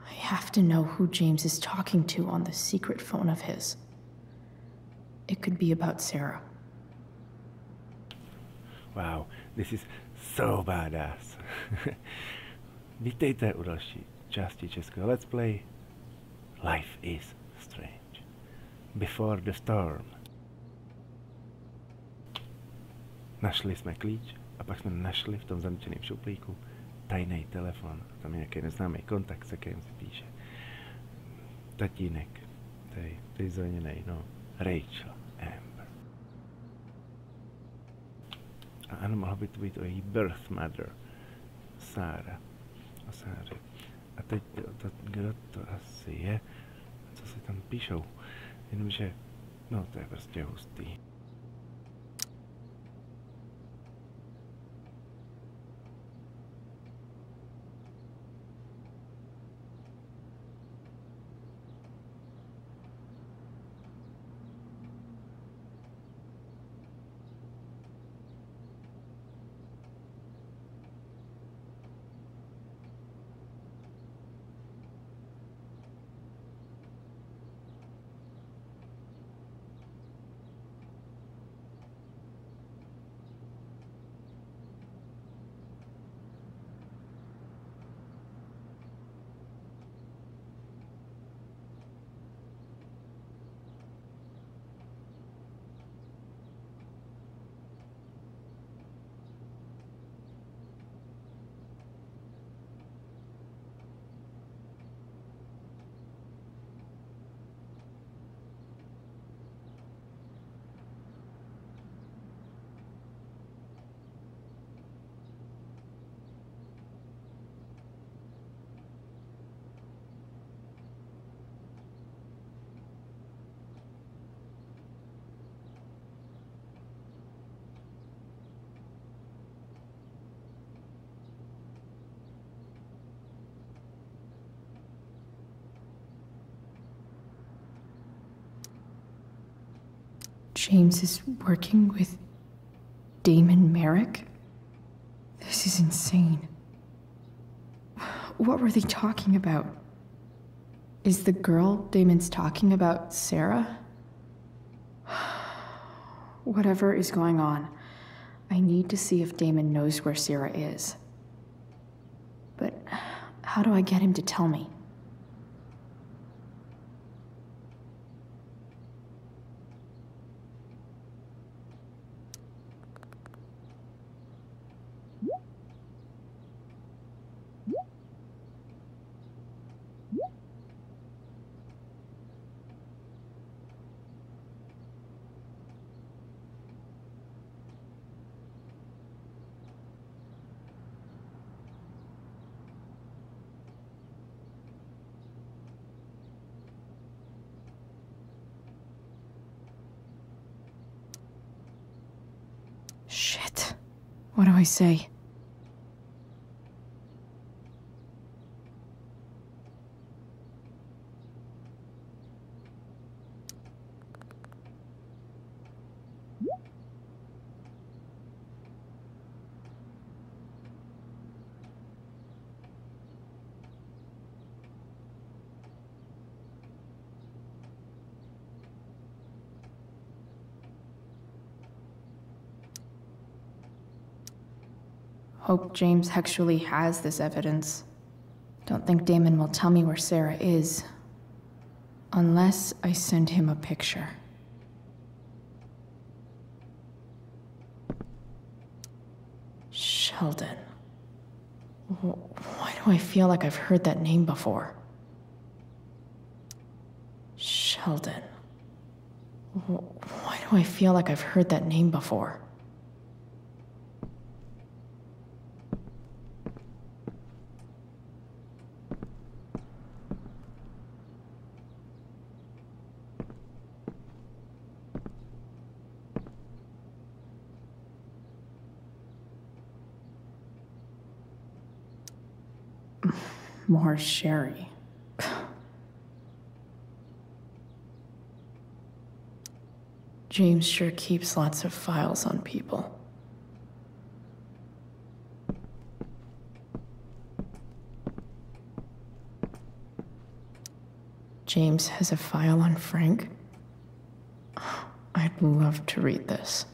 I have to know who James is talking to on the secret phone of his. It could be about Sera. Wow, this is so badass. Vítejte u další části českého Let's Play Life is Strange. Before the Storm. Našli jsme klíč a pak jsme našli v tom zamčeném šuplíku tajný telefon. Tam je nějaký neznámý kontakt, se kterým se píše. Tatínek, tej zraněnej, no, Rachel Amber. A ano, mohlo by to být o její birth mother, Sera. O Sáře. A teď kdo to asi je? Co si tam píšou? Jenomže, no to je prostě hustý. James is working with Damon Merrick? This is insane. What were they talking about? Is the girl Damon's talking about Sera? Whatever is going on, I need to see if Damon knows where Sera is. But how do I get him to tell me? Shit. What do I say? Hope James actually has this evidence. Don't think Damon will tell me where Sera is. Unless I send him a picture. Shit. Sheldon. Why do I feel like I've heard that name before? Sheldon. Why do I feel like I've heard that name before? More sherry. James sure keeps lots of files on people. James has a file on Frank? I'd love to read this,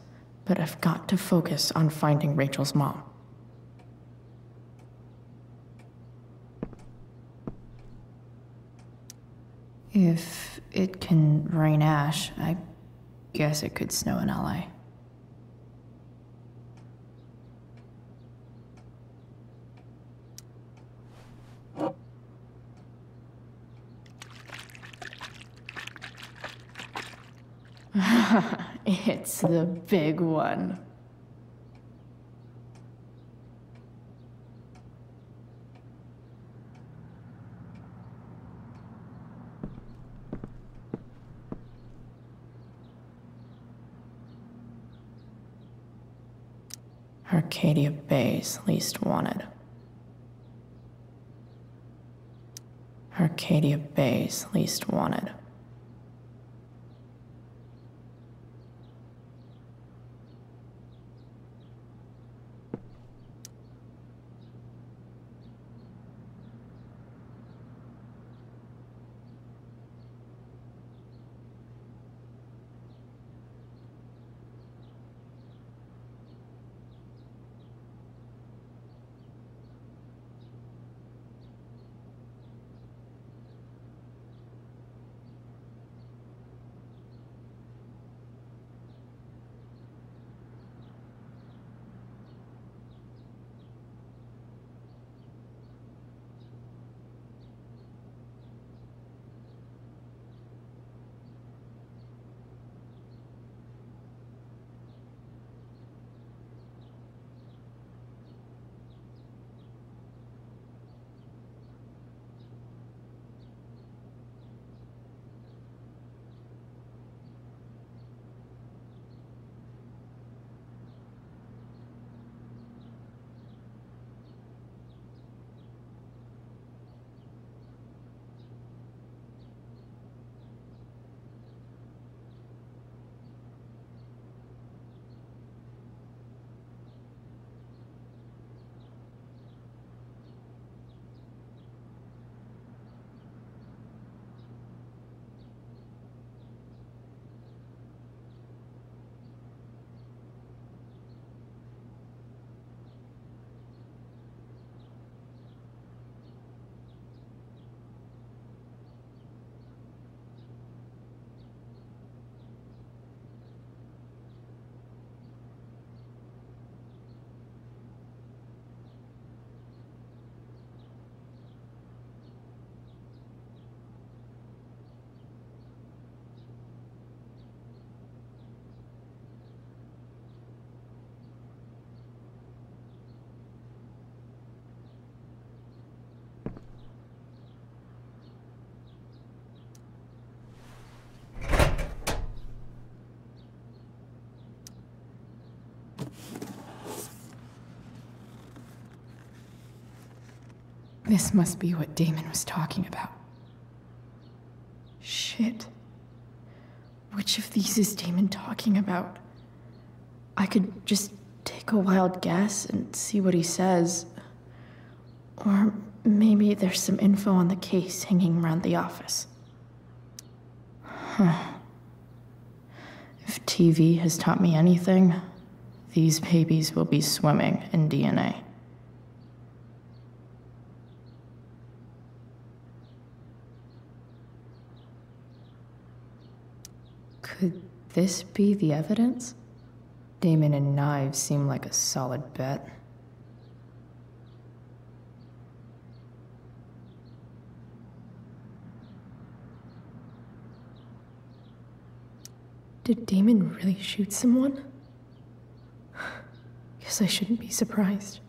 but I've got to focus on finding Rachel's mom. If it can rain ash, I guess it could snow in LA. It's the big one. Arcadia Bay's least wanted. Arcadia Bay's least wanted. This must be what Damon was talking about. Shit. Which of these is Damon talking about? I could just take a wild guess and see what he says. Or maybe there's some info on the case hanging around the office. Huh. If TV has taught me anything, these babies will be swimming in DNA. Could this be the evidence? Damon and knives seem like a solid bet. Did Damon really shoot someone? Guess I shouldn't be surprised.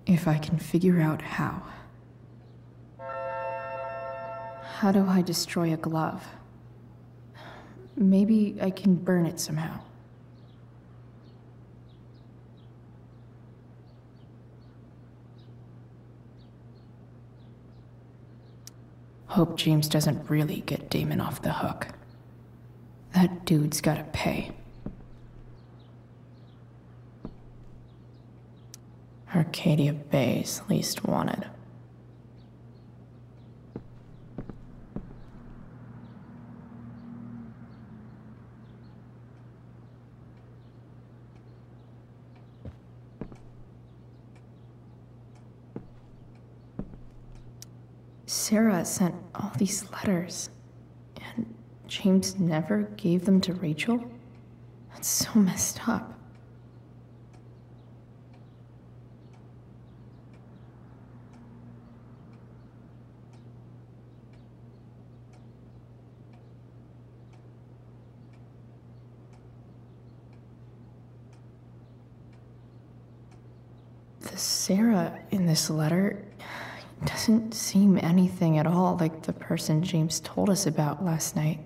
If I can figure out how. How do I destroy a glove? Maybe I can burn it somehow. Hope James doesn't really get Damon off the hook. That dude's gotta pay. Arcadia Bay's least wanted. Sera sent all these letters, and James never gave them to Rachel? That's so messed up. The Sera in this letter doesn't seem anything at all like the person James told us about last night.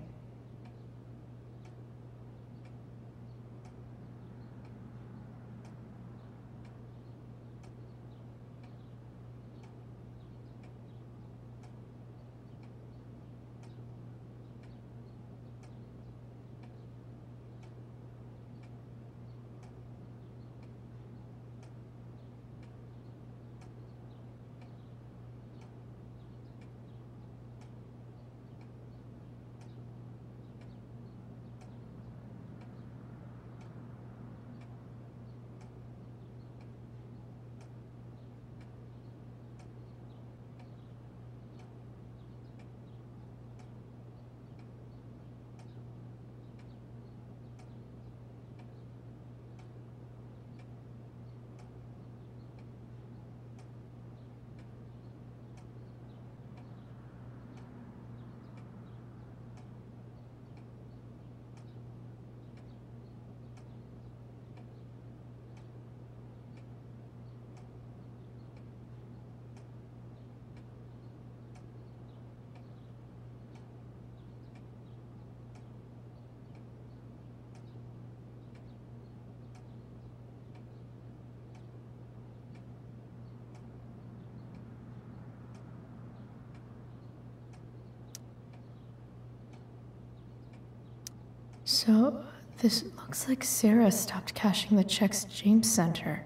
So, this looks like Sera stopped cashing the checks James sent her.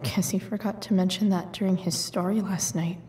Guess he forgot to mention that during his story last night.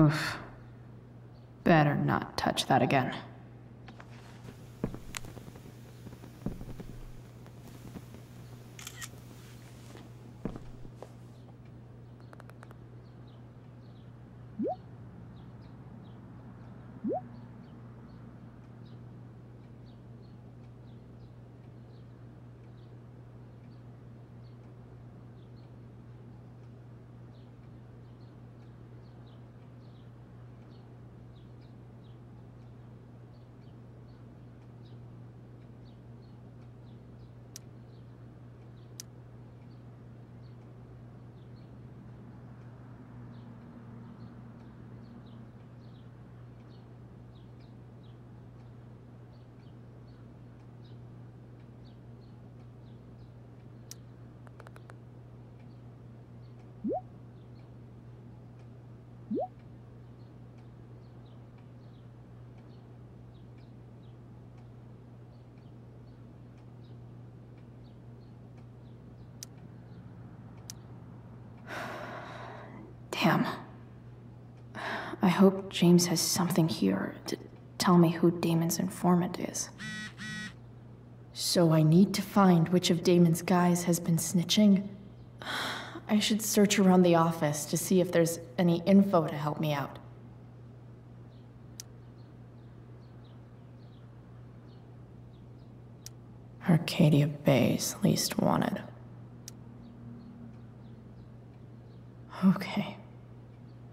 Oof. Better not touch that again. Damn. I hope James has something here to tell me who Damon's informant is. So I need to find which of Damon's guys has been snitching. I should search around the office to see if there's any info to help me out. Arcadia Bay's least wanted. Okay.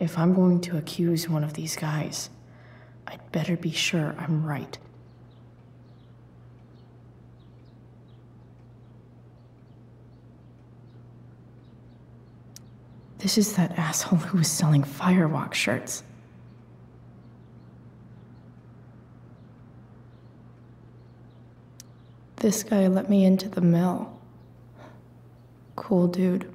If I'm going to accuse one of these guys, I'd better be sure I'm right. This is that asshole who was selling Firewalk shirts. This guy let me into the mill. Cool dude.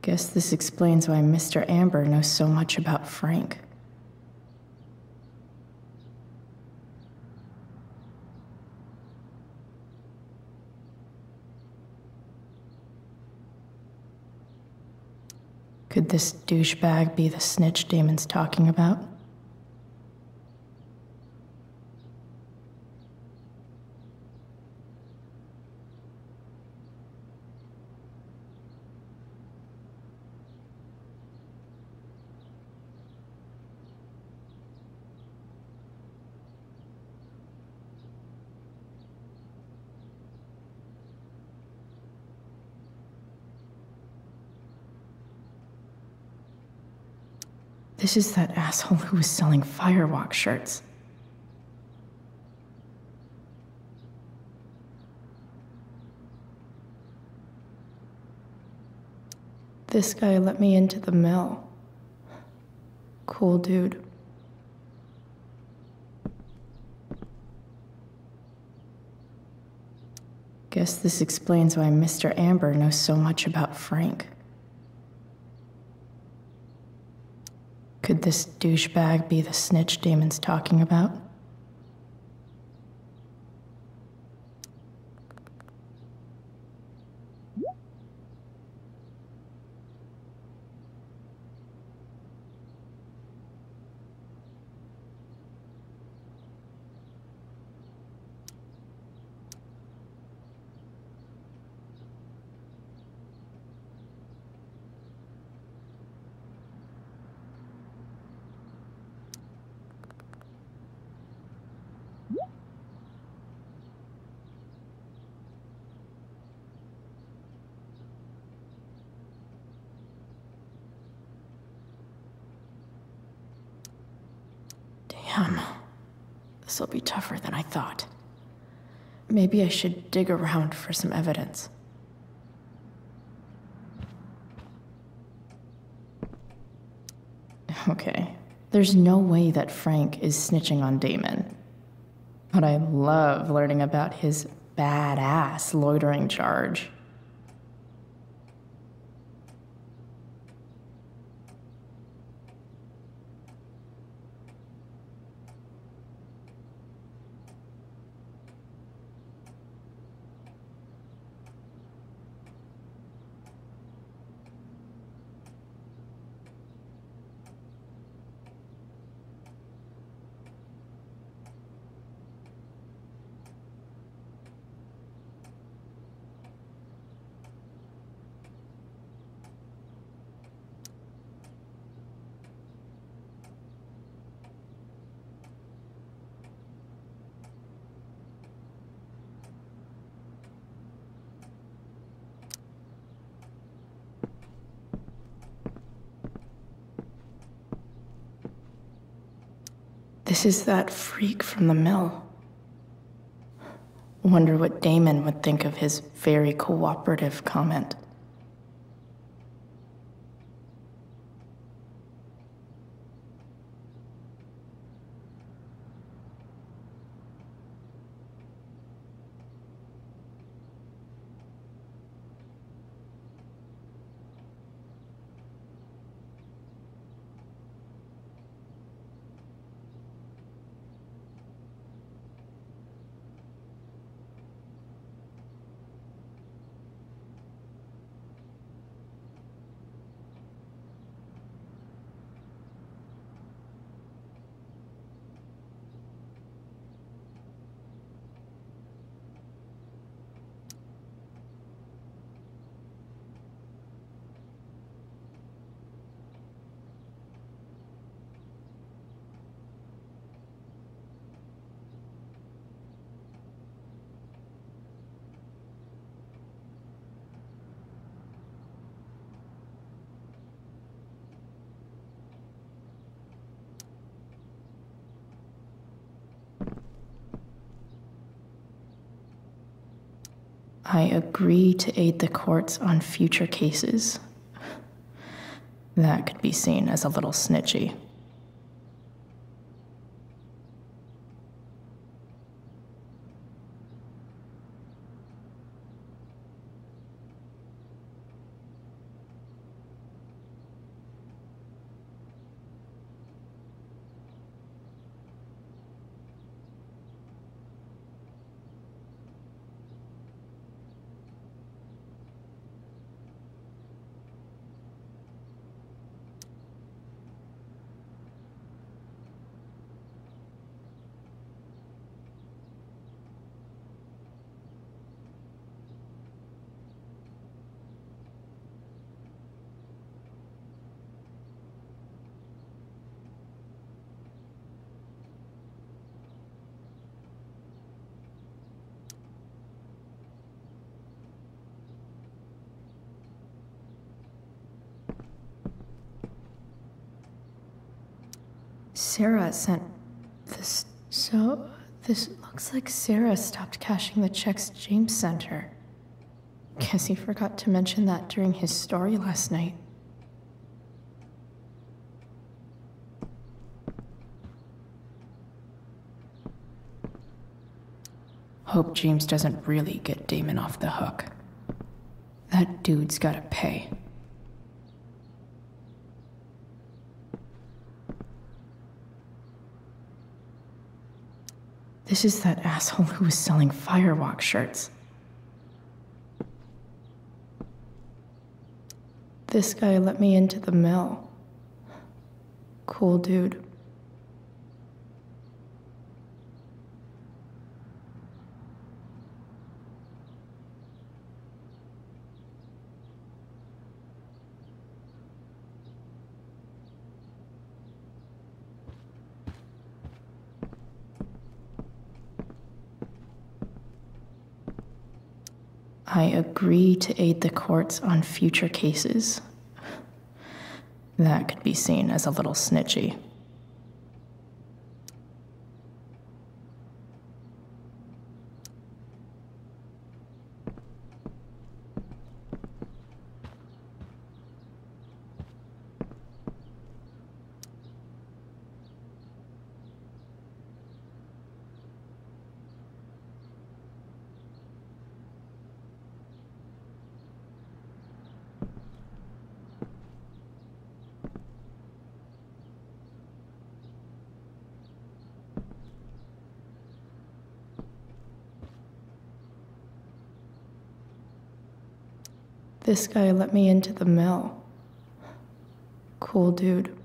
Guess this explains why Mr. Amber knows so much about Frank. Could this douchebag be the snitch Damon's talking about? This is that asshole who was selling Firewalk shirts. This guy let me into the mill. Cool dude. Guess this explains why Mr. Amber knows so much about Frank. Could this douchebag be the snitch Damon's talking about? Damn. This'll be tougher than I thought. Maybe I should dig around for some evidence. Okay, there's no way that Frank is snitching on Damon. But I love learning about his badass loitering charge. This is that freak from the mill. Wonder what Damon would think of his very cooperative comment. I agree to aid the courts on future cases. That could be seen as a little snitchy. Sera sent this. So, this looks like Sera stopped cashing the checks James sent her. Guess he forgot to mention that during his story last night. Hope James doesn't really get Damon off the hook. That dude's gotta pay. This is that asshole who was selling Firewalk shirts. This guy let me into the mill. Cool dude. I agree to aid the courts on future cases. That could be seen as a little snitchy. This guy let me into the mill. Cool dude.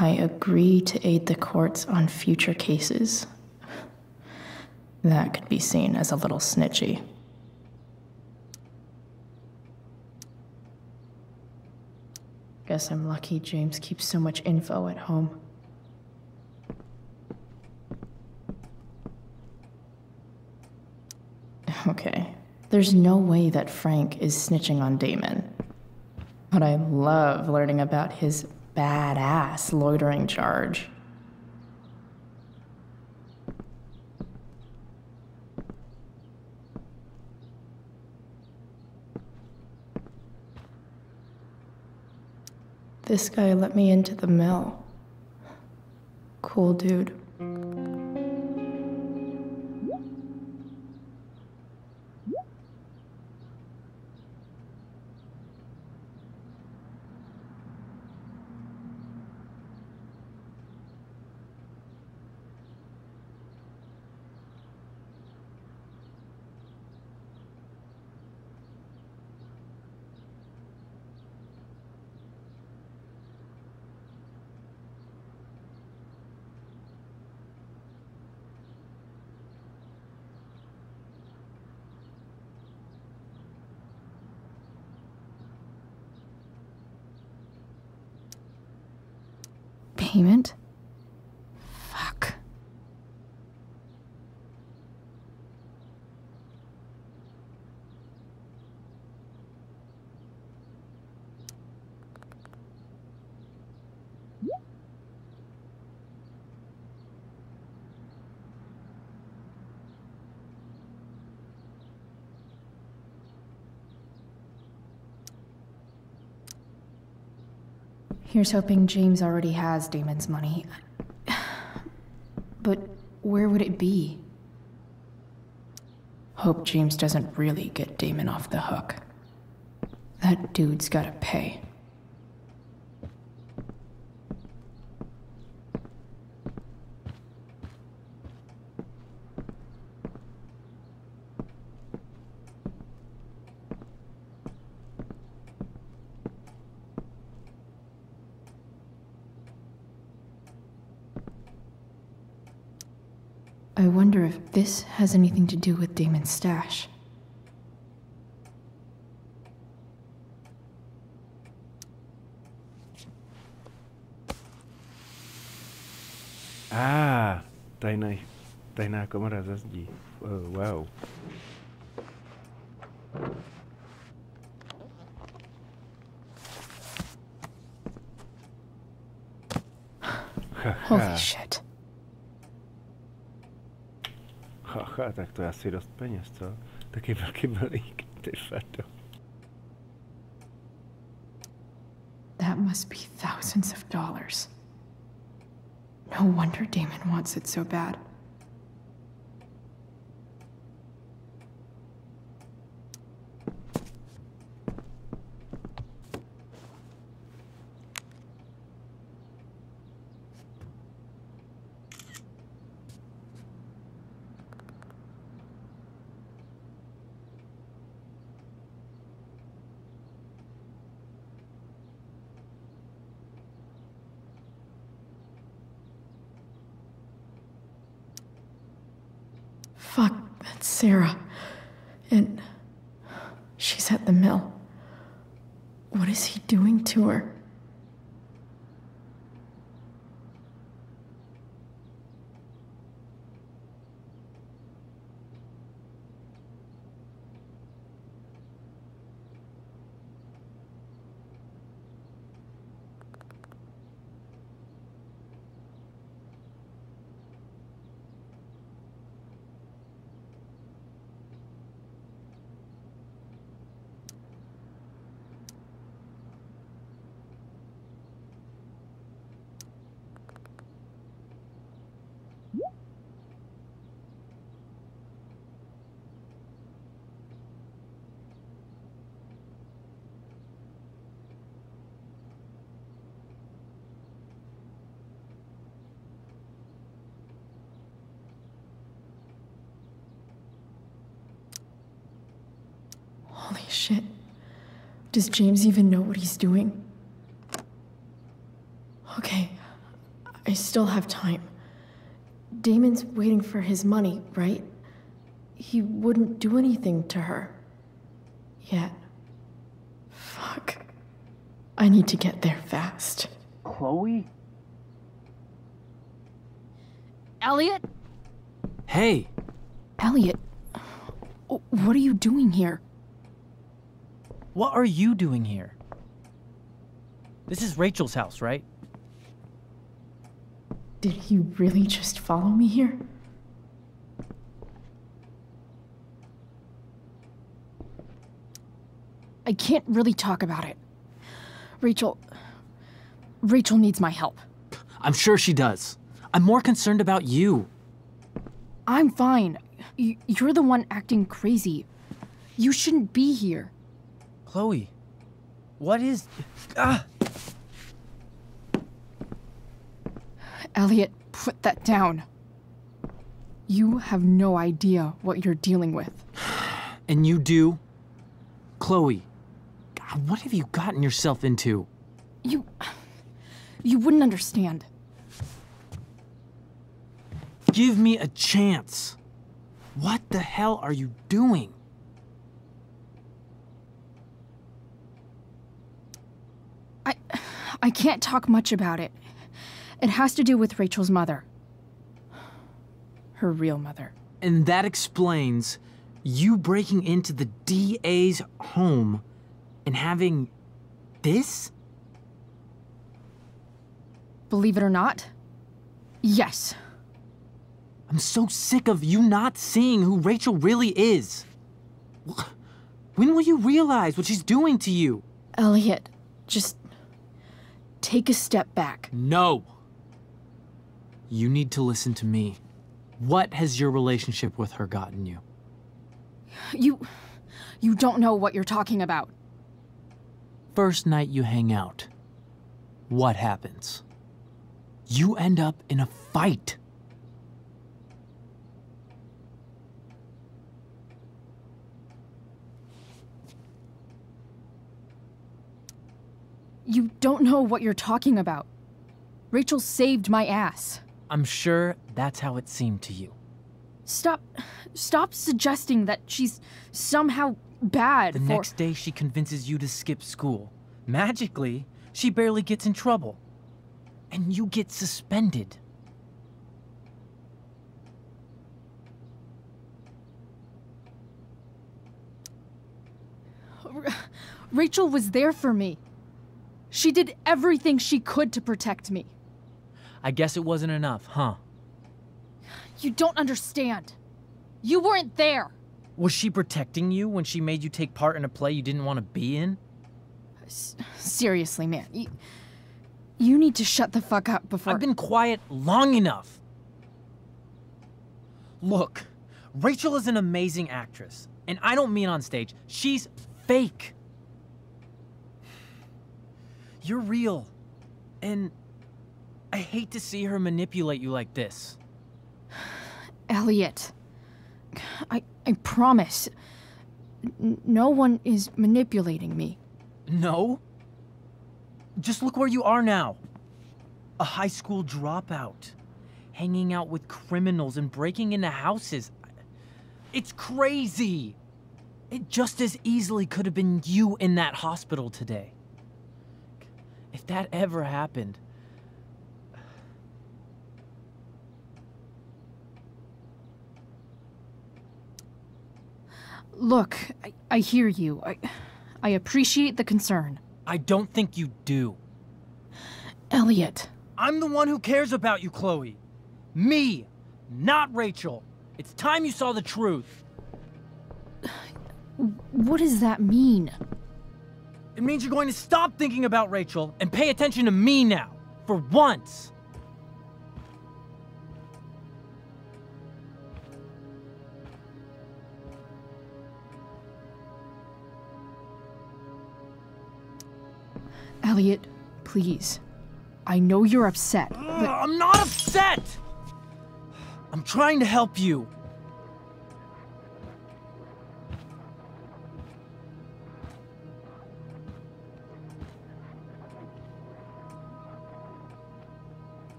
I agree to aid the courts on future cases. That could be seen as a little snitchy. Guess I'm lucky James keeps so much info at home. Okay, there's no way that Frank is snitching on Damon. But I love learning about his badass loitering charge. This guy let me into the mill. Cool dude. Payment? Fuck. Here's hoping James already has Damon's money. But where would it be? Hope James doesn't really get Damon off the hook. That dude's gotta pay. I wonder if this has anything to do with Damon's stash. Tajná komora ze zdí. Wow. Holy shit. Haha, tak to je asi dost peněz, co? Taky velký balík, ty fato. That must be thousands of dollars. No wonder Damon wants it so bad. Fuck, that's Sera. And she's at the mill. What is he doing to her? Holy shit. Does James even know what he's doing? Okay, I still have time. Damon's waiting for his money, right? he wouldn't do anything to her. Yet. Fuck. I need to get there fast. Chloe? Elliot? Hey! Elliot, what are you doing here? What are you doing here? This is Rachel's house, right? Did he really just follow me here? I can't really talk about it. Rachel needs my help. I'm sure she does. I'm more concerned about you. I'm fine. You're the one acting crazy. You shouldn't be here. Chloe, what is... Elliot, put that down. You have no idea what you're dealing with. And you do? Chloe, God, what have you gotten yourself into? You wouldn't understand. Give me a chance. What the hell are you doing? I can't talk much about it. It has to do with Rachel's mother. Her real mother. And that explains you breaking into the DA's home and having this? Believe it or not, yes. I'm so sick of you not seeing who Rachel really is. When will you realize what she's doing to you? Elliot, just take a step back. No. You need to listen to me. What has your relationship with her gotten you? You don't know what you're talking about. First night you hang out, what happens? You end up in a fight. You don't know what you're talking about. Rachel saved my ass. I'm sure that's how it seemed to you. Stop suggesting that she's somehow bad. The next day she convinces you to skip school. Magically, she barely gets in trouble. And you get suspended. Rachel was there for me. She did everything she could to protect me. I guess it wasn't enough, huh? You don't understand. You weren't there. Was she protecting you when she made you take part in a play you didn't want to be in? Seriously, man. You need to shut the fuck up before... I've been quiet long enough. Look, Rachel is an amazing actress. And I don't mean on stage. She's fake. You're real. And I hate to see her manipulate you like this. Elliot, I promise, no one is manipulating me. No? Just look where you are now. A high school dropout. Hanging out with criminals and breaking into houses. It's crazy. It just as easily could have been you in that hospital today. If that ever happened... Look, I hear you. I appreciate the concern. I don't think you do. Elliot. I'm the one who cares about you, Chloe. Me, not Rachel. It's time you saw the truth. What does that mean? It means you're going to stop thinking about Rachel and pay attention to me now, for once. Elliot, please. I know you're upset, but... I'm not upset! I'm trying to help you.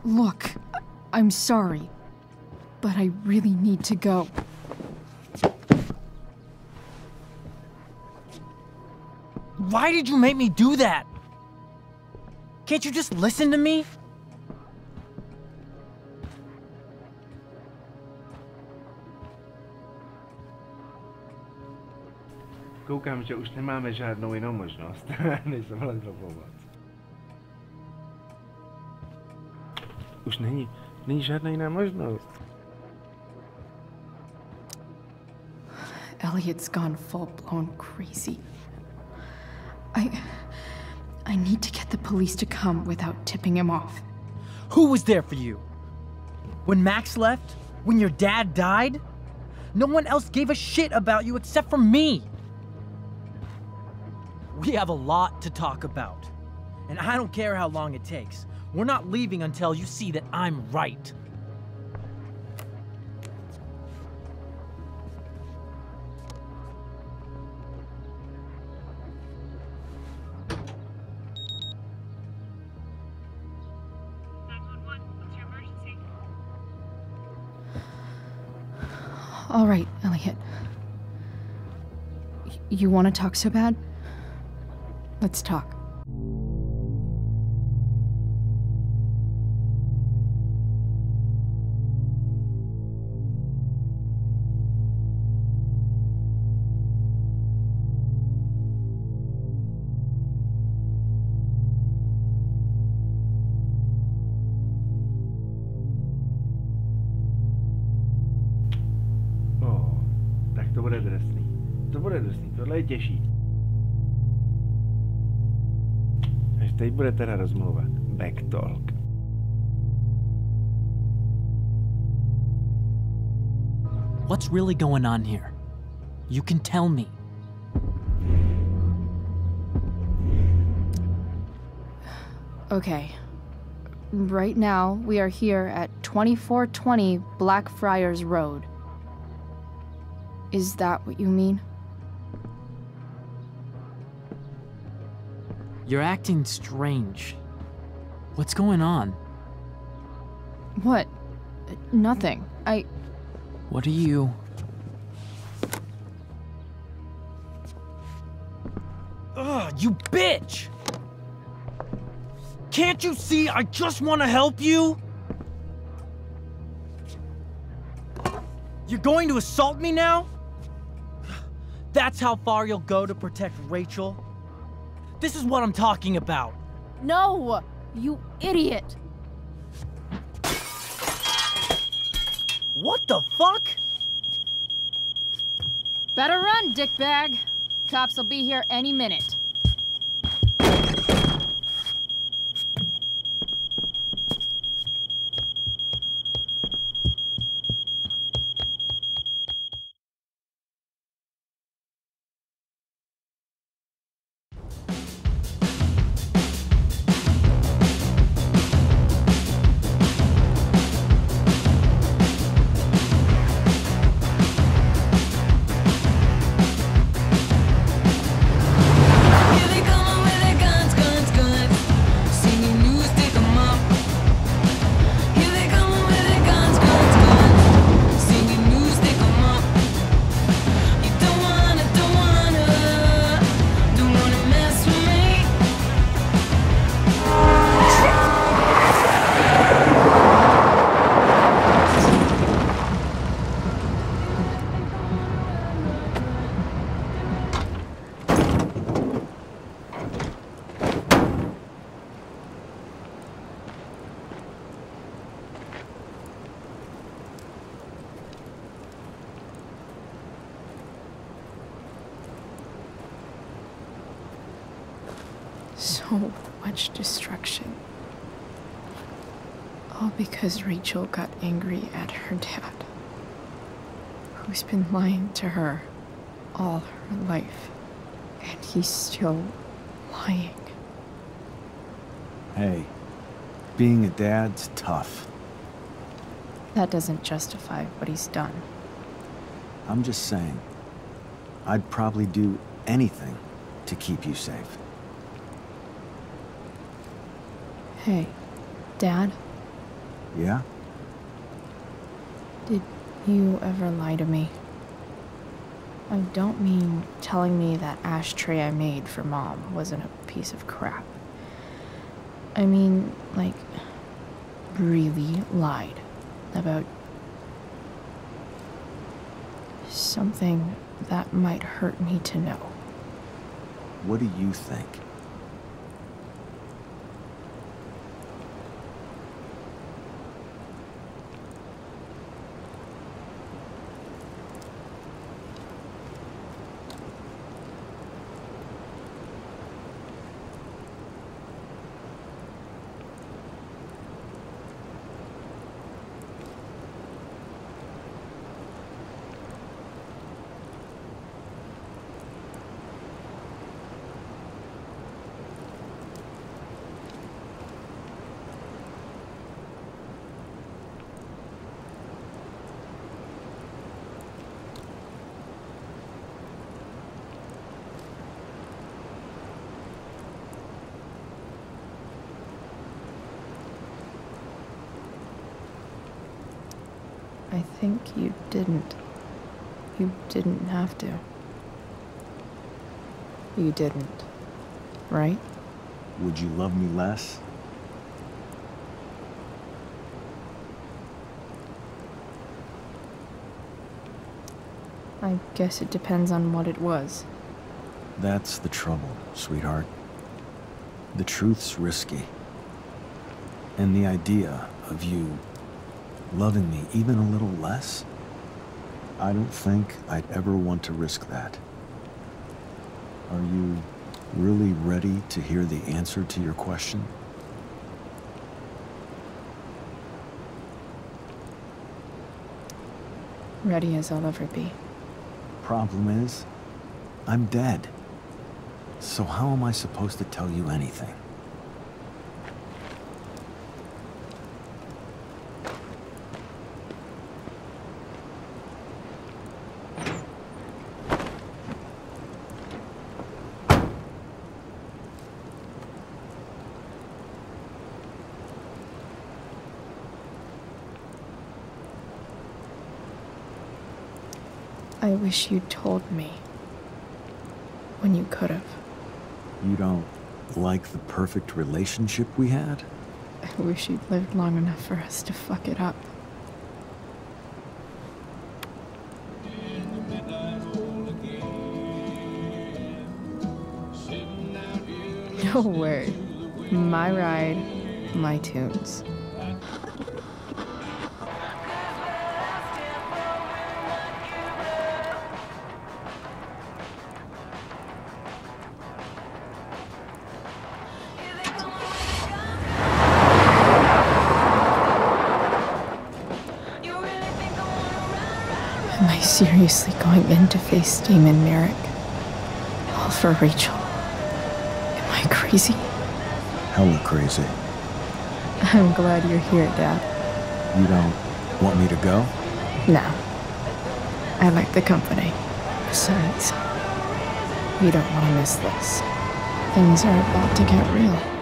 Look, I'm sorry. but I really need to go. Why did you make me do that? Can't you just listen to me? Koukám, že už nemáme žádnou jinou možnost, než tohle dropovat. Už není žádná jiná možnost. Elliot's gone full-blown crazy. I need to get the police to come without tipping him off. Who was there for you? When Max left? When your dad died? No one else gave a shit about you except for me. We have a lot to talk about. And I don't care how long it takes. We're not leaving until you see that I'm right. All right, Elliot. You want to talk so bad? Let's talk. To bude drsný. Tohle je těžší. Až teď bude teda rozmluva. Backtalk. What's really going on here? You can tell me. Okay. Right now, we are here at 2420 Blackfriars Road. Is that what you mean? You're acting strange. What's going on? What? Nothing. What are you... Ugh, you bitch! Can't you see I just want to help you? You're going to assault me now? That's how far you'll go to protect Rachel? This is what I'm talking about. No! You idiot! What the fuck? Better run, dickbag. Cops will be here any minute. So much destruction. All because Rachel got angry at her dad, who's been lying to her all her life, and he's still lying. Hey, being a dad's tough. That doesn't justify what he's done. I'm just saying, I'd probably do anything to keep you safe. Hey, Dad, Yeah? Did you ever lie to me? I don't mean telling me that ashtray I made for Mom wasn't a piece of crap. I mean, like, really lied about something that might hurt me to know. What do you think? I think you didn't. You didn't have to. You didn't, right? Would you love me less? I guess it depends on what it was. That's the trouble, sweetheart. The truth's risky. And the idea of you loving me even a little less, I don't think I'd ever want to risk that. Are you really ready to hear the answer to your question? Ready as I'll ever be. Problem is, I'm dead. So how am I supposed to tell you anything? I wish you'd told me when you could have. You don't like the perfect relationship we had? I wish you'd lived long enough for us to fuck it up. No way. My ride, my tunes. Am I seriously going in to face Damon Merrick? All for Rachel? Am I crazy? Hella crazy. I'm glad you're here, Dad. You don't want me to go? No. I like the company. Besides, you don't want to miss this. Things are about to get real.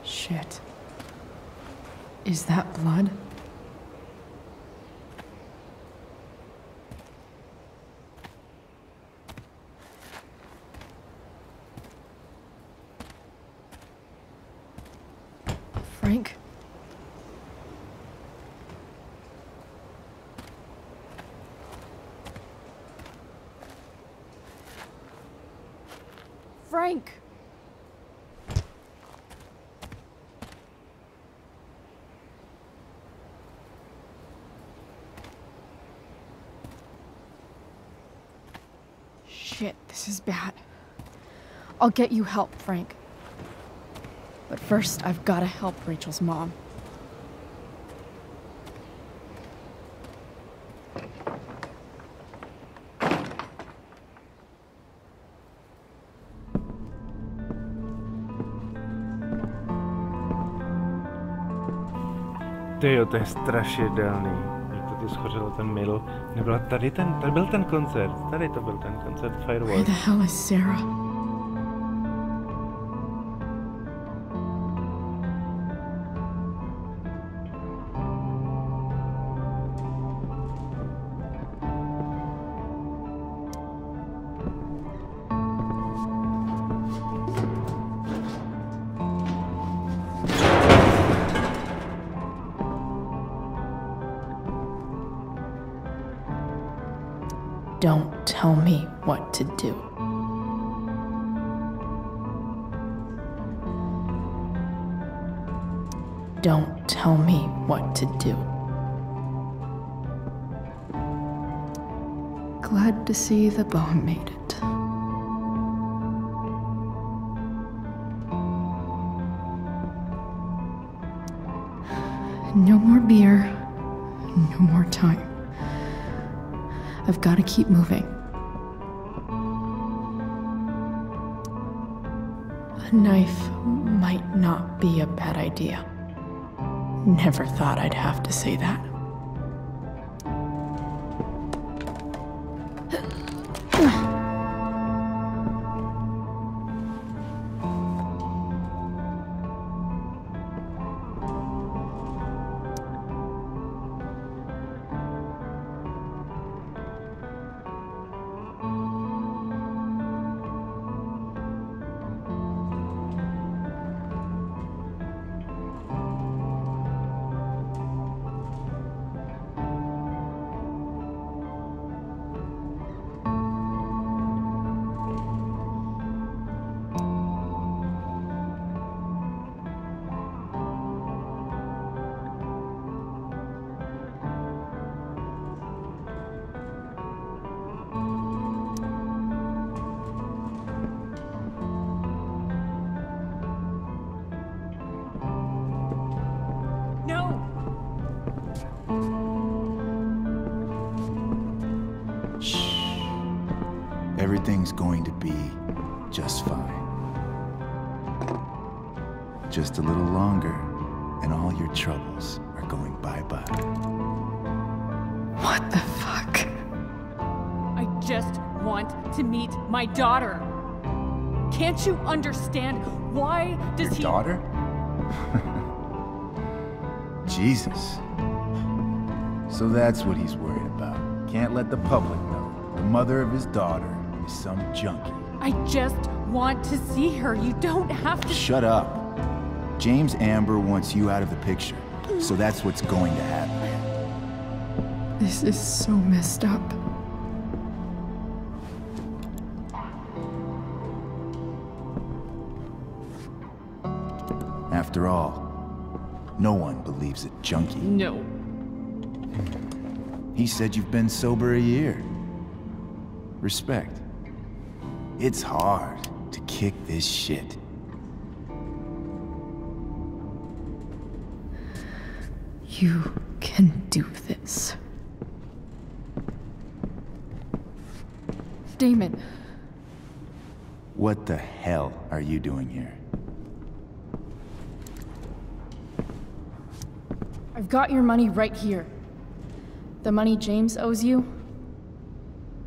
Shit. Is that blood? Frank? Frank! Shit, this is bad. I'll get you help, Frank. But first, I've gotta help Rachel's mom. Tyjo, to je strašidelný. Jak to tu schořelo, ten mil. Nebyla tady byl ten koncert. Tady to byl ten koncert Where Firewall. the hell is Sera? Don't tell me what to do. Don't tell me what to do. Glad to see the bomb made it. No more beer, no more time. I've got to keep moving. A knife might not be a bad idea. Never thought I'd have to say that. Everything's going to be just fine. Just a little longer, and all your troubles are going bye-bye. What the fuck? I just want to meet my daughter. Can't you understand? Why does Your daughter? Jesus. So that's what he's worried about. Can't let the public know. The mother of his daughter is some junkie. I just want to see her. You don't have to. Shut up. James Amber wants you out of the picture. So that's what's going to happen. This is so messed up. After all, no one believes a junkie. No. He said you've been sober a year. Respect. It's hard to kick this shit. You can do this. Damon. What the hell are you doing here? I've got your money right here. The money James owes you.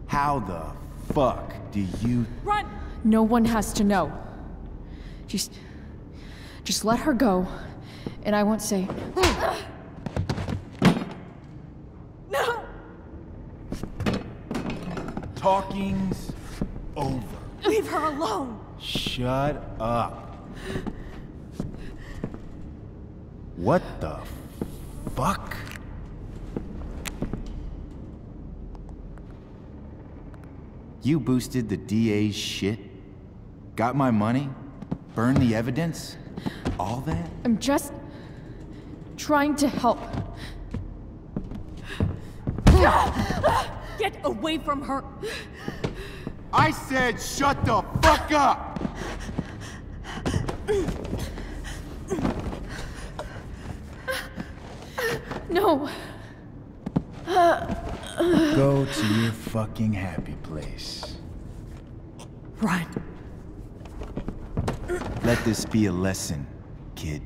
How the fuck do you... Run! No one has to know. Just let her go, and I won't say. No! Talking's over. Leave her alone! Shut up. What the fuck? You boosted the DA's shit? Got my money? Burned the evidence? All that? I'm just trying to help. Get away from her! I said shut the fuck up! No. Go to your fucking happy place. Run. Let this be a lesson, kid.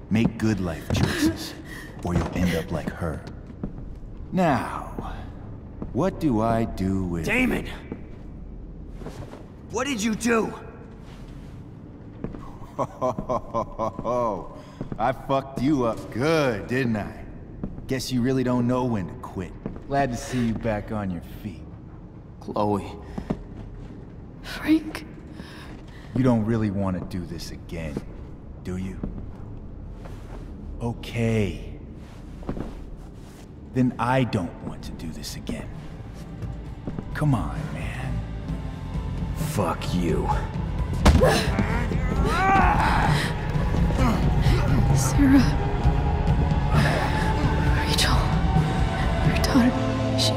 Make good life choices, or you'll end up like her. Now, what do I do with... Damon! What did you do? I fucked you up good, didn't I? Guess you really don't know when to quit. Glad to see you back on your feet. Chloe. Frank. You don't really want to do this again, do you? Okay. Then I don't want to do this again. Come on, man. Fuck you. Sera. Rachel. Your daughter. She...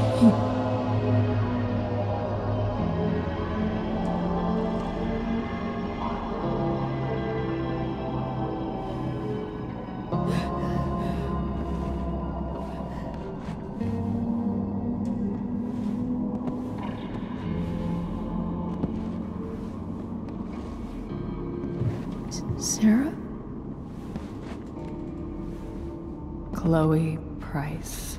Sera? Chloe Price.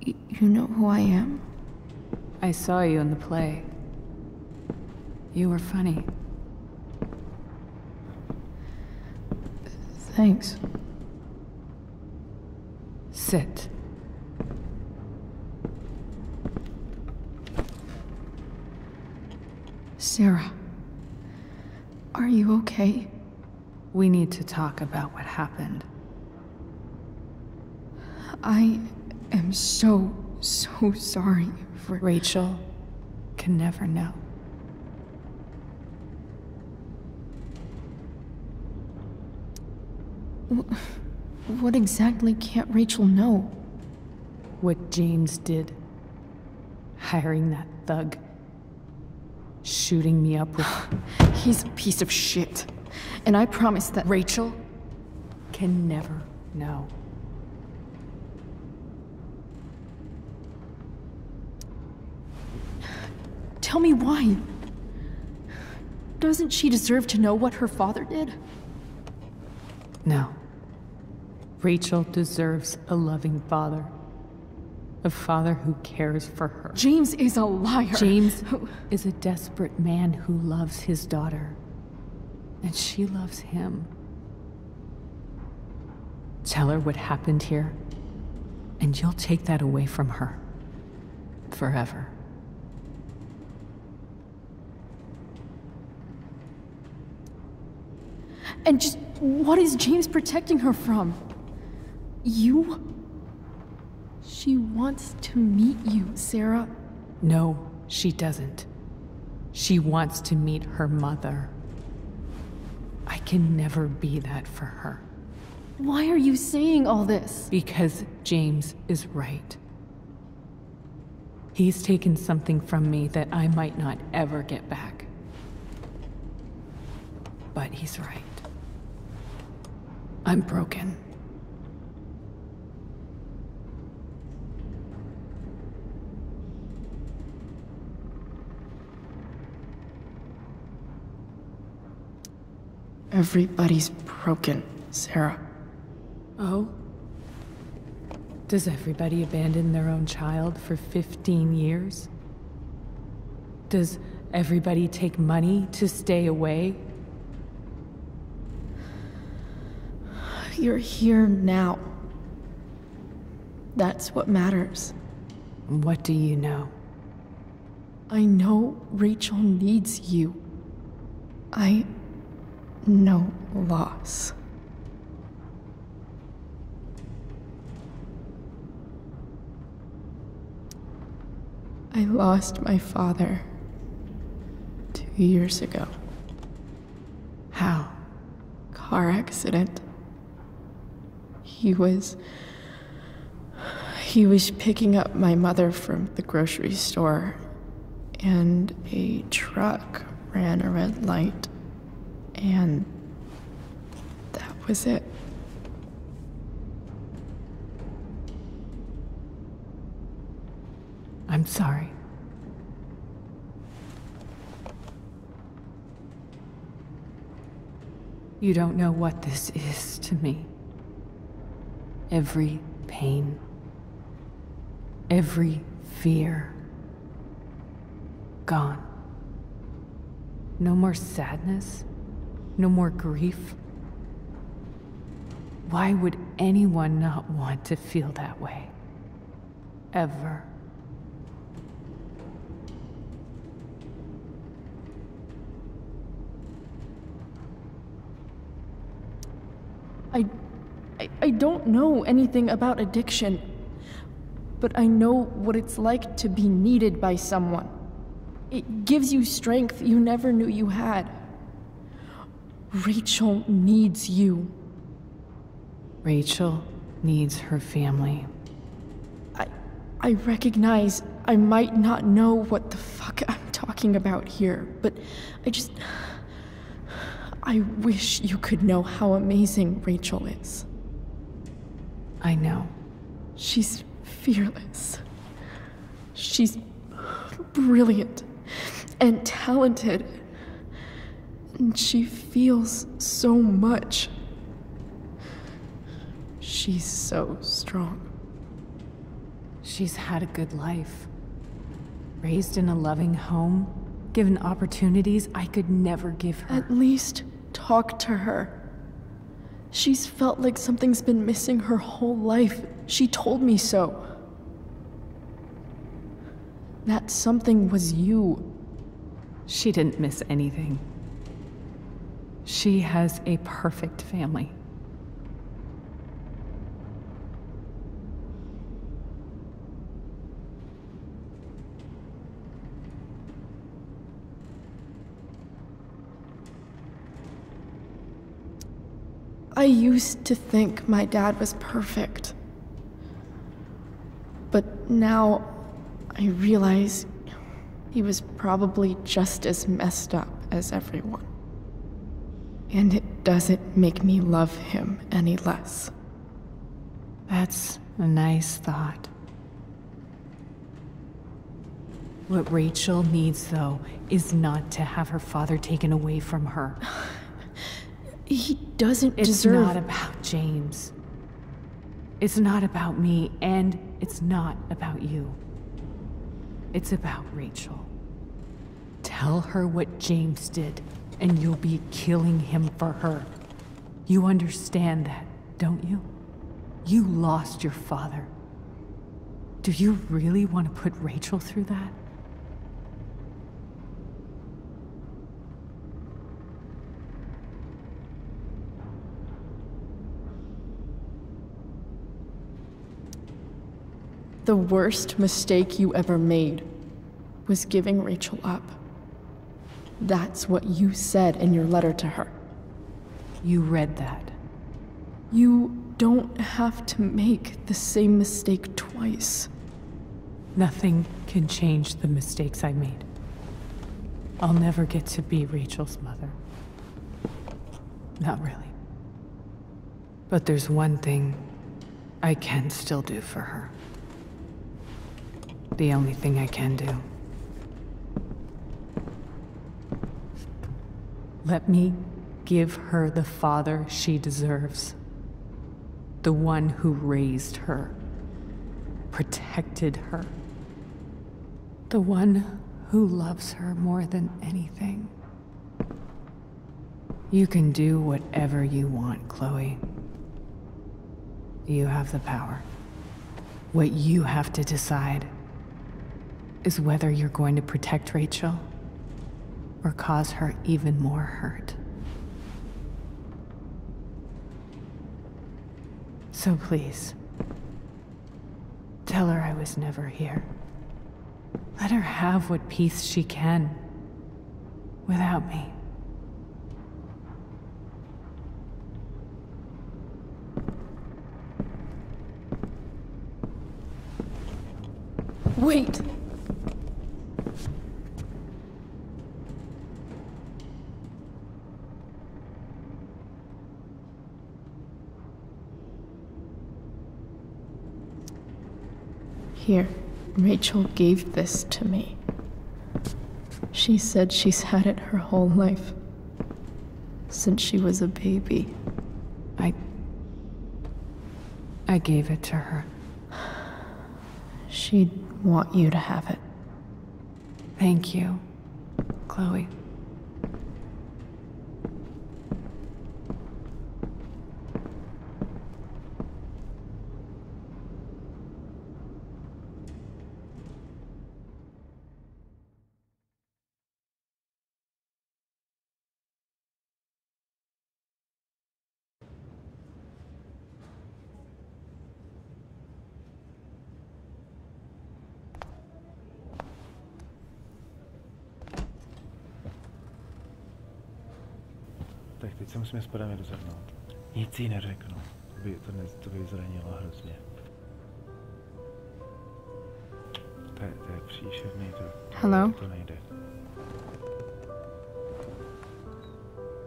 You know who I am? I saw you in the play. You were funny. Thanks. Sit. Sera. Are you okay? We need to talk about what happened. I am so sorry for... Rachel can never know. What exactly can't Rachel know? What James did. Hiring that thug. Shooting me up with... He's a piece of shit. And I promise that... Rachel can never know. Tell me why. Doesn't she deserve to know what her father did? No. Rachel deserves a loving father. A father who cares for her. James is a liar. James is a desperate man who loves his daughter. And she loves him. Tell her what happened here, and you'll take that away from her. Forever. And just what is James protecting her from? You? She wants to meet you, Sera. No, she doesn't. She wants to meet her mother. I can never be that for her. Why are you saying all this? Because James is right. He's taken something from me that I might not ever get back. But he's right. I'm broken. Everybody's broken, Sera. Oh? Does everybody abandon their own child for 15 years? Does everybody take money to stay away? You're here now. That's what matters. What do you know? I know Rachel needs you. I know loss. I lost my father 2 years ago. How? Car accident. He was picking up my mother from the grocery store, and a truck ran a red light, and that was it. I'm sorry. You don't know what this is to me. Every pain, every fear, gone. No more sadness, no more grief. Why would anyone not want to feel that way? Ever. I don't know anything about addiction, but I know what it's like to be needed by someone. It gives you strength you never knew you had. Rachel needs you. Rachel needs her family. I recognize I might not know what the fuck I'm talking about here, but I wish you could know how amazing Rachel is. I know. She's fearless. She's brilliant and talented. And she feels so much. She's so strong. She's had a good life. Raised in a loving home, given opportunities I could never give her. At least talk to her. She's felt like something's been missing her whole life. She told me so. That something was you. She didn't miss anything. She has a perfect family. I used to think my dad was perfect. But now I realize he was probably just as messed up as everyone. And it doesn't make me love him any less. That's a nice thought. What Rachel needs, though, is not to have her father taken away from her. He doesn't It's deserve... not about James. It's not about me, and it's not about you. It's about Rachel. Tell her what James did, and you'll be killing him for her. You understand that, don't you? You lost your father. Do you really want to put Rachel through that? The worst mistake you ever made was giving Rachel up. That's what you said in your letter to her. You read that. You don't have to make the same mistake twice. Nothing can change the mistakes I made. I'll never get to be Rachel's mother. Not really. But there's one thing I can still do for her. The only thing I can do. Let me give her the father she deserves. The one who raised her, protected her. The one who loves her more than anything. You can do whatever you want, Chloe. You have the power. What you have to decide is whether you're going to protect Rachel or cause her even more hurt. So please, tell her I was never here. Let her have what peace she can without me. Wait! Here, Rachel gave this to me. She said she's had it her whole life. Since she was a baby. I gave it to her. She'd want you to have it. Thank you, Chloe. Tak teď se musíme správně rozhodnout. Nic jí neřeknu. To by zranilo hrozně. To je příšerný, Hello? to nejde.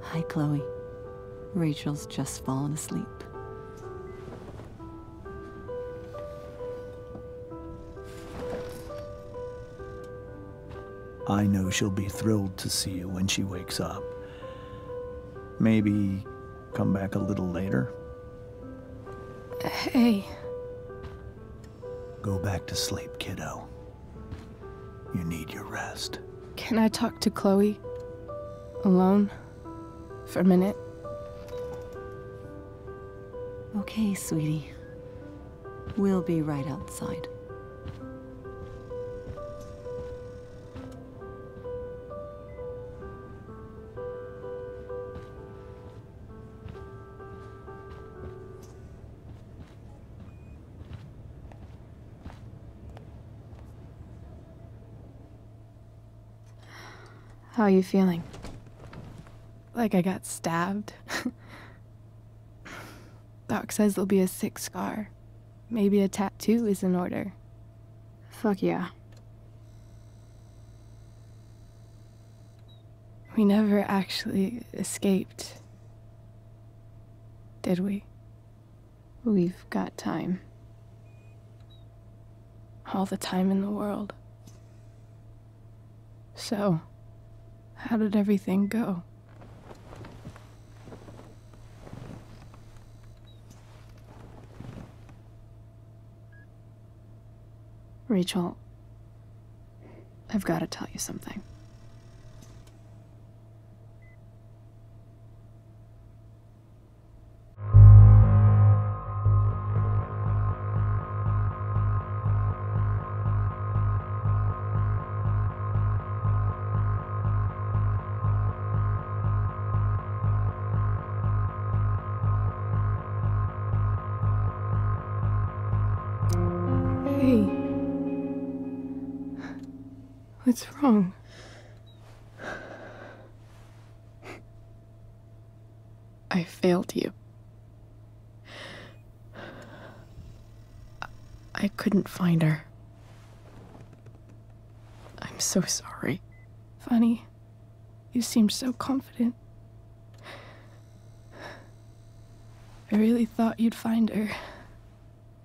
Hi, Chloe. Rachel's just fallen asleep. I know she'll be thrilled to see you when she wakes up. Maybe come back a little later? Hey. Go back to sleep, kiddo. You need your rest. Can I talk to Chloe? Alone? For a minute? Okay, sweetie. We'll be right outside. How are you feeling? Like I got stabbed? Doc says there'll be a sick scar. Maybe a tattoo is in order. Fuck yeah. We never actually escaped, did we? We've got time. All the time in the world. So, how did everything go? Rachel, I've got to tell you something. Hey. What's wrong? I failed you. I couldn't find her. I'm so sorry. Funny. You seem so confident. I really thought you'd find her.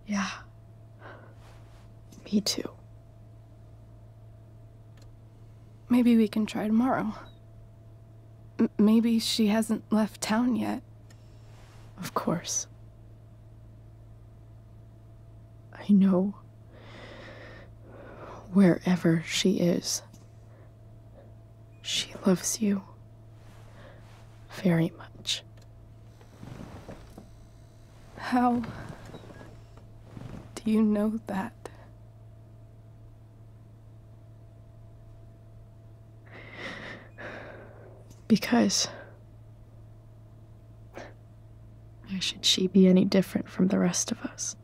Yeah. Me too. Maybe we can try tomorrow. Maybe she hasn't left town yet. Of course. I know wherever she is, she loves you very much. How do you know that? Because why should she be any different from the rest of us?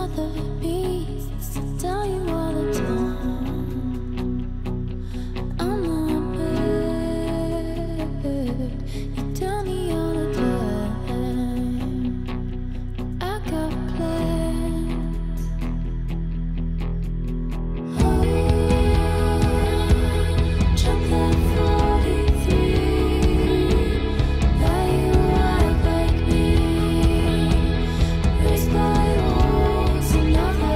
other beats to tell you all the time. I'm not bad. You tell me all the time. I got plans. Oh, chocolate 43. Why you act like me? Raised by wolves and not by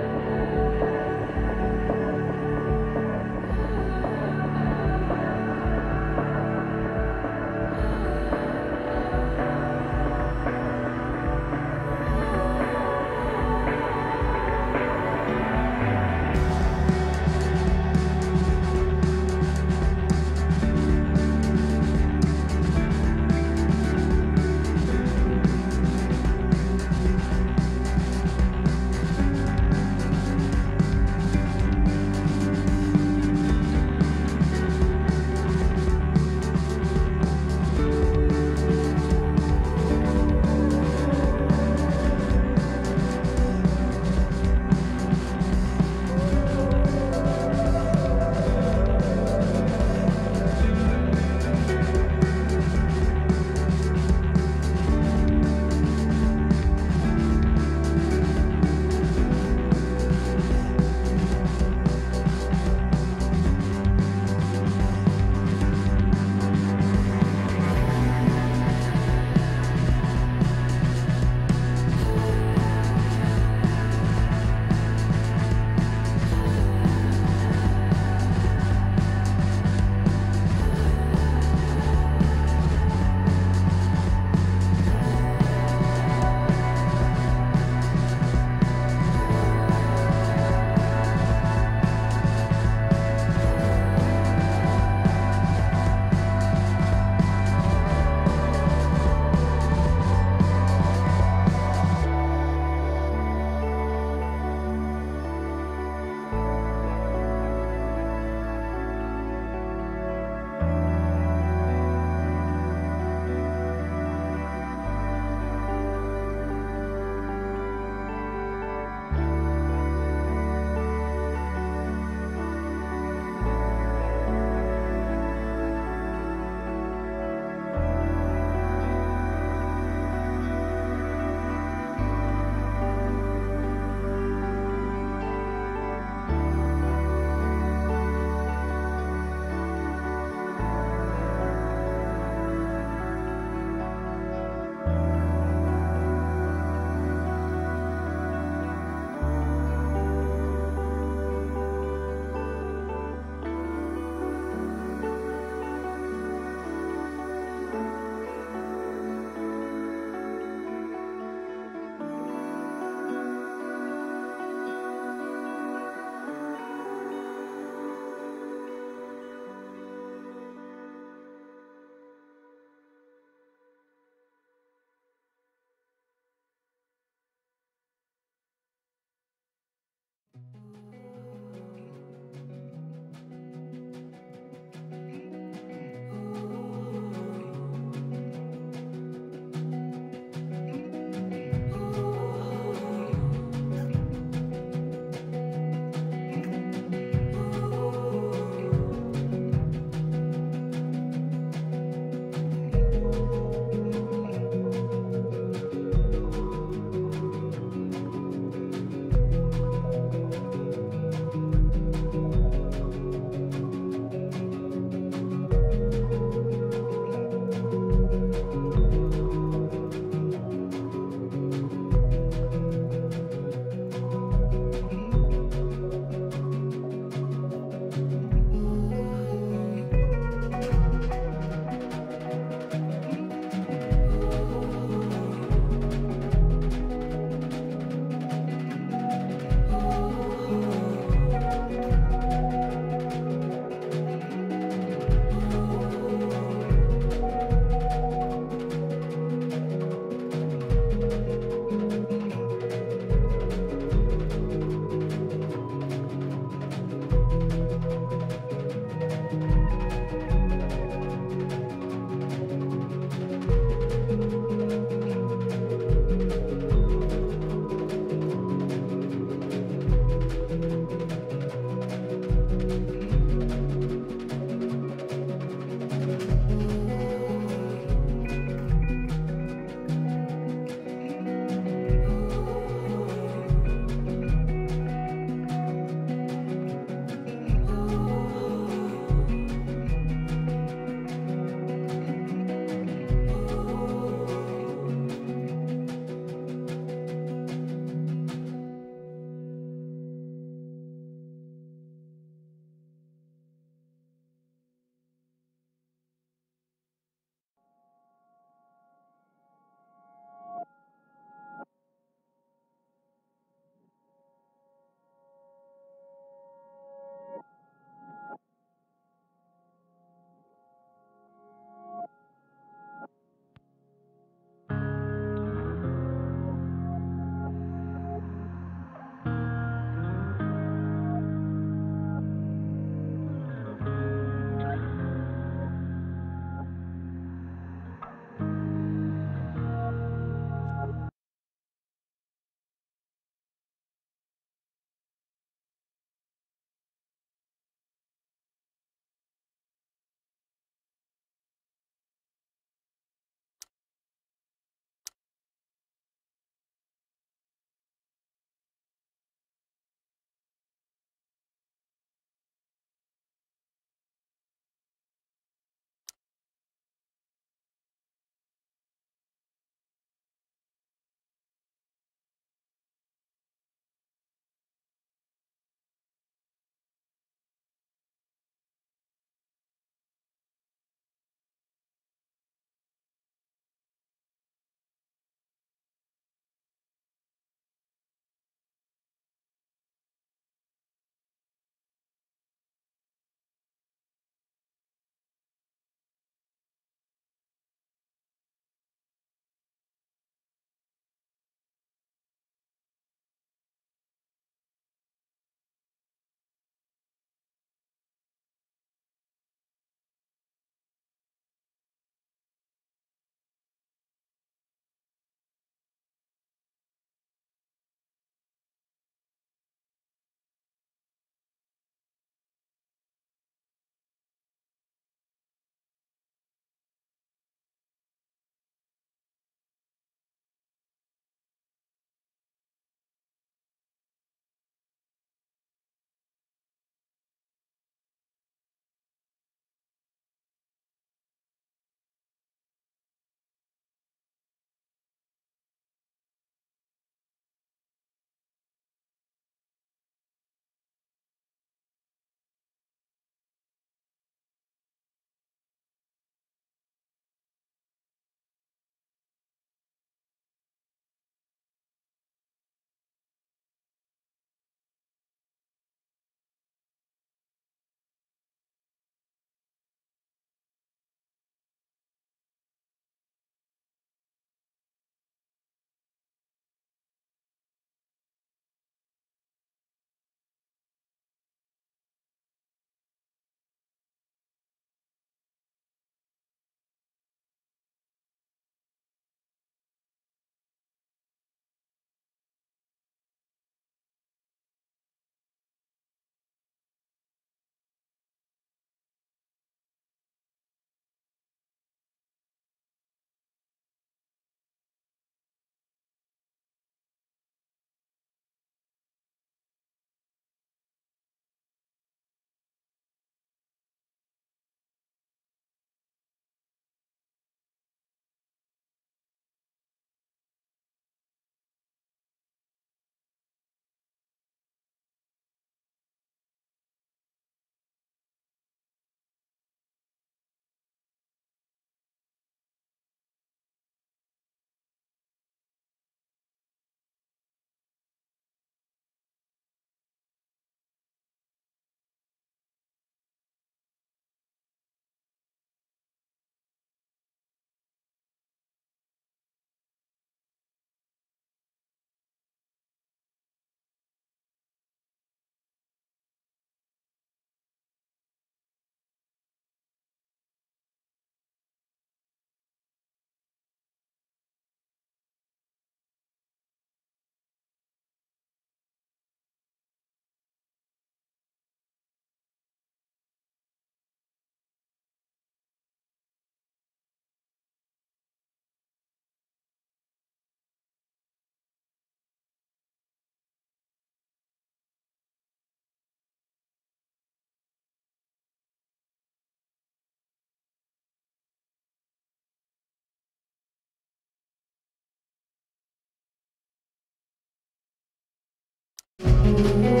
you.